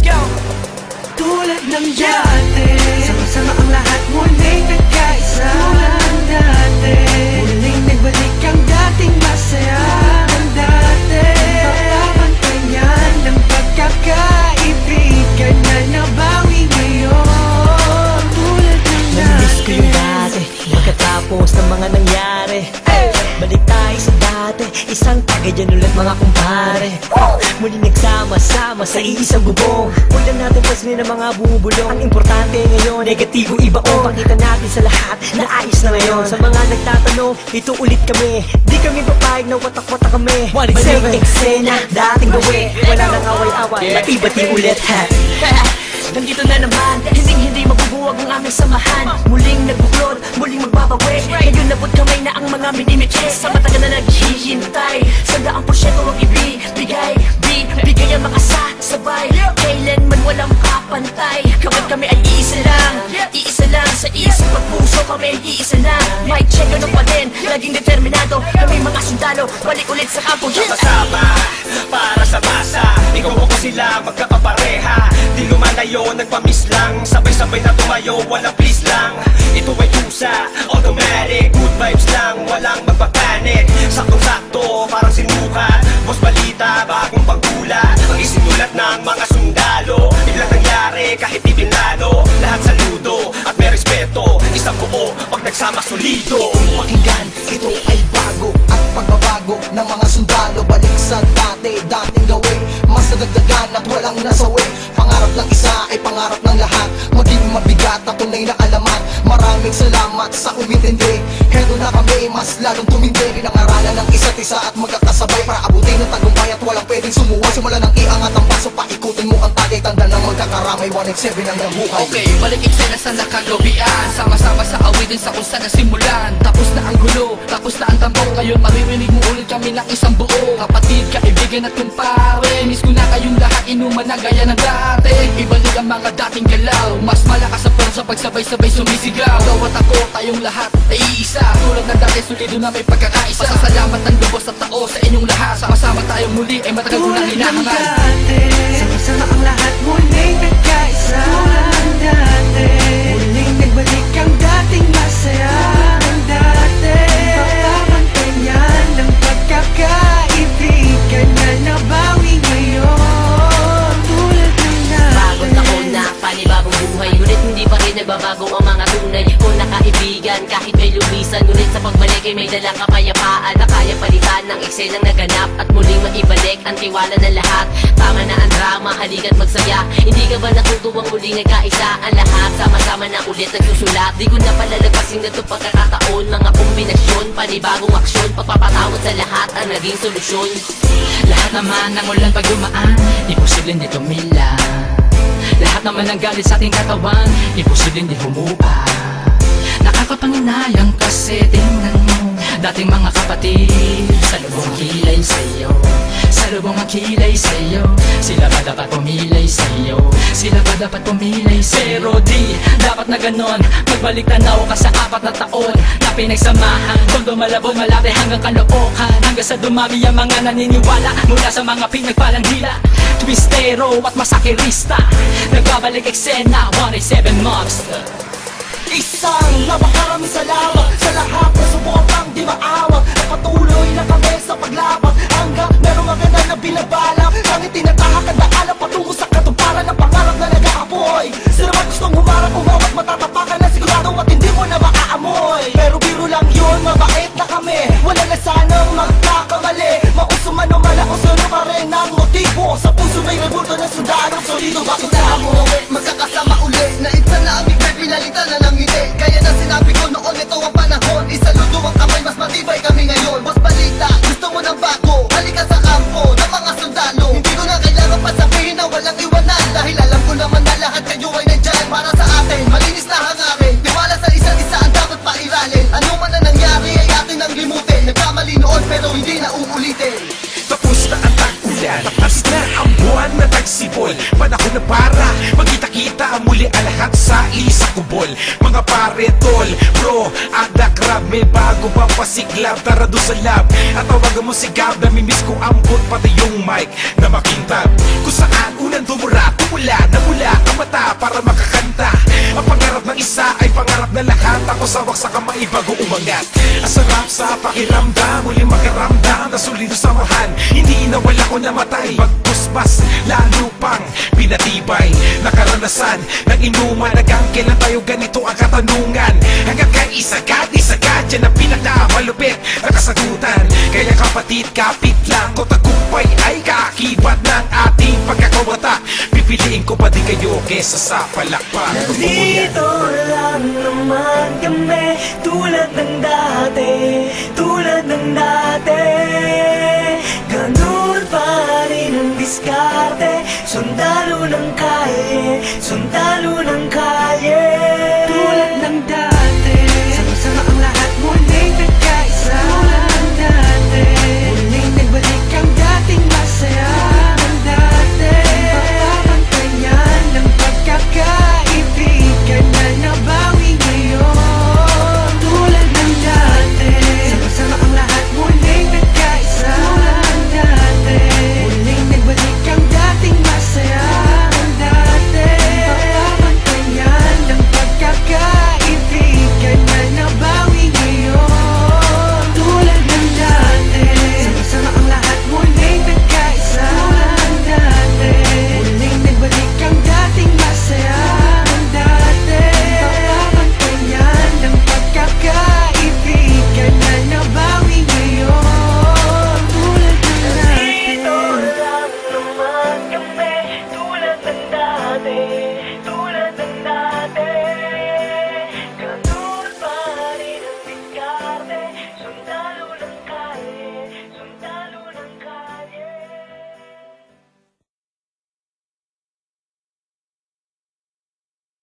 go! Tulad ng dati, sama-sama ang lahat muling nagkaisa. Tulad ng dati, muling nagbalik ang dating masaya. Ng dati, pagkapantayan ng pagkakaibigan na nabawi ngayon. Tulad ng dati. Namiss ko yung dati, pagkatapos ng mga nangyari. Balik tayo sa dati, isang tagayan ulit mga kumpare. Muli nagsama-sama sa iisang bubong. Huwag na natin pansinin ang mga bumubulong. Ang importante ngayon, negatibo ibaon. Pakita natin sa lahat na ayos na ngayon. Sa mga nagtatanong, ito ulit kami. Di kami papayag na watak-watak kami. Balik eksena, dating gawi. Wala nang away-away, bati-bati ulit ha. Nandito na naman, hindi mabubuwag ang aming samahan. Muling nagbuklod, muling magbabawi. Ngayon nabot kamay na ang mga minimiche. Sa matagal na naghihintay, 100% ang ibibigay. Bigay ang mga sabay, kailanman walang kapantay. Kapag kami ay iisa lang sa isip at puso kami ay iisa lang. Mic check, ano pa din, laging determinado. Kami mga sundalo, balik ulit sa kampo. Sama-sama, para sa masa. Ikaw ako sila, magkakapareha. Di lumalayo, nagpamiss lang. Sabay-sabay na tumayo, walang please lang. Ito ay usa, automatic. Good vibes lang, walang magpapanik. Saktong-sakto, parang sinukat. Boss balita, bagong pagkula. Ang isinulat ng mga sundalo. Biglang nangyari, kahit di binado. Lahat saludo, at may respeto. Isang buo, pag nagsama solido. Pakinggan, ito ay bago at pagbabago ng mga sundalo. Balik sa dating gawin. Mas nadagdagan at walang nasawi. Pangarap ng isa ay pangarap ng lahat. Maging mabigat at tunay na alamat. Maraming salamat sa umintindi. Heto na kami, mas lalong tumindi. Pinangaralan ng isa't isa at magkakasabay para abutin ng tagumpay at walang pwedeng sumuwa. Simula ng iangat ang paso, paikutin mo ang tagay. Tanda ng magkakaramay, 187 ang nabuhay. Okay, balik eksena sa nakagawian. Sama-sama sa awitin sa kung saan nasimulan. Tapos na ang gulo, tapos na ang tambong. Ngayon maririnig mo ulit kami ng isang buo. Kapatid, kaibigan at kumpare. Miss ko na kayong lahat, inuman na gaya ng dati. Ibalik ang mga dating galaw. Mas malakas ang sa pagsabay-sabay sumisigaw. Gawat ako, tayong lahat ay iisa. Tulad ng dati, solido na may pagkakaisa. Pasasalamat ng lubos at tao sa inyong lahat. Sama-sama tayong muli ay matagal ko nang hinahangal. Sama-sama ang lahat muling nagkaisa. Tulad ng dati, muling nagbalik ang dating masaya. Ng dati, pagpapantayan ng pagkakaibigan na nabawi ngayon. Tulad ng dati. Bagong taon na, panibagong buhay. Ngunit hindi pa rin nagbabago ang mga tunay ko na kaibigan. Kahit may lumisan, ngunit sa pagbalik ay may dalang kapayapaan na kaya palitan ng eksenang naganap at muling maibalik ang tiwala ng lahat. Tama na ang drama, halika't magsaya. Hindi ka ba natutuwang muling nagkaisa ang lahat? Sama-sama na ulit nagsusulat. Di ko na palalagpasin na ito pagkakataon. Mga kombinasyon, panibagong aksyon. Pagpapatawad sa lahat ang naging solusyon. Lahat naman ng ulan pag dumaan, imposibleng di tumila. Lahat naman ng galit sa ating katawan, imposibleng di humupa. Nakakapanginayang kasi tingnan mo dating mga kapatid, sa lubong kilay sa'yo, sa lubong makilay sa'yo. Sila ba dapat pumilay sa'yo? Sila ba dapat pumilay sa'yo? Pero di dapat na ganon, magbalik tanaw ka sa 4 na taon na pinagsamahan. Kung dumalabog malate hanggang kalookan, hanggang sa dumami ang mga naniniwala mula sa mga pinagpalang dila. Twistero at masakirista, nagbabalik eksena, 187 Monster. Isang napakaraming salamat sa lahat na suportang di maawag. Napatuloy na kami sa paglaban hanggang merong maganda na binabalak. Ang itinatahak ang daanan patungo sa katuparan ng pangarap na nag-aapoy. Sila man gustong humarap, umawat, matatapakan na sigurado at hindi mo na maaamoy. Pero biro lang yun, mabait na kami. Wala na sanang magkakamali. Mauso man o malauso na pa rin ang motibo. Sa puso may rebulto ng sundalo. Solido bakit na mo magkakasama uli na itsa na amig may pinalitan na ng ngiti. Kaya na sinabi ko noon, ito ang panahon. Isaludo ang kamay, mas matibay kami ngayon. Boss balita, gusto mo ng bago, halika sa kampo ng mga sundalo. Hindi ko na kailangan pa sabihin na walang iwanan, dahil alam ko naman na lahat kayo ay nandyan para sa atin. Malinis na hangarin, tiwala sa isa't isa ang dapat pairalin. Ano man na nangyari ay atin ang limutin. Nagkamali noon pero hindi na uulitin. Tapos na ang tag-ulan, tapas na ang buwan na tagsibol. Panahon na para magkita-kita muli ang lahat sa isang kubol. Mga pare, tol, bro, ada crab, may bago pa pasiklab. Tara doon sa lab at tawagan mo si Gab. Namimiss ko ambot pati yung mic na makintab. Kung saan unang dumura, tumula para makakanta. Ang pangarap ng isa ay pangarap na lahat. Ako sa waksa kamay bago umangat. Ang sarap sa pakiramdam, muling makaramdam na solido samahan. Hindi inawala ko namatay, bagkuspas lalo pang pinatibay. Nakaranasan ng inuman, hanggang kailan tayo ganito ang katanungan. Hanggang kay isagad yan ang pinakamalupit na kasagutan. Kaya kapatid, kapit lang ko, tagumpay ay kaakibat ng ating pagkakawata. Pipiliin ko pa din kayo kesa sa palakpak. Nandito lang naman kami, tulad ng dati, tulad ng dati. Ganun pa rin ang diskarte, sundalo ng kalye, sundalo ng kalye.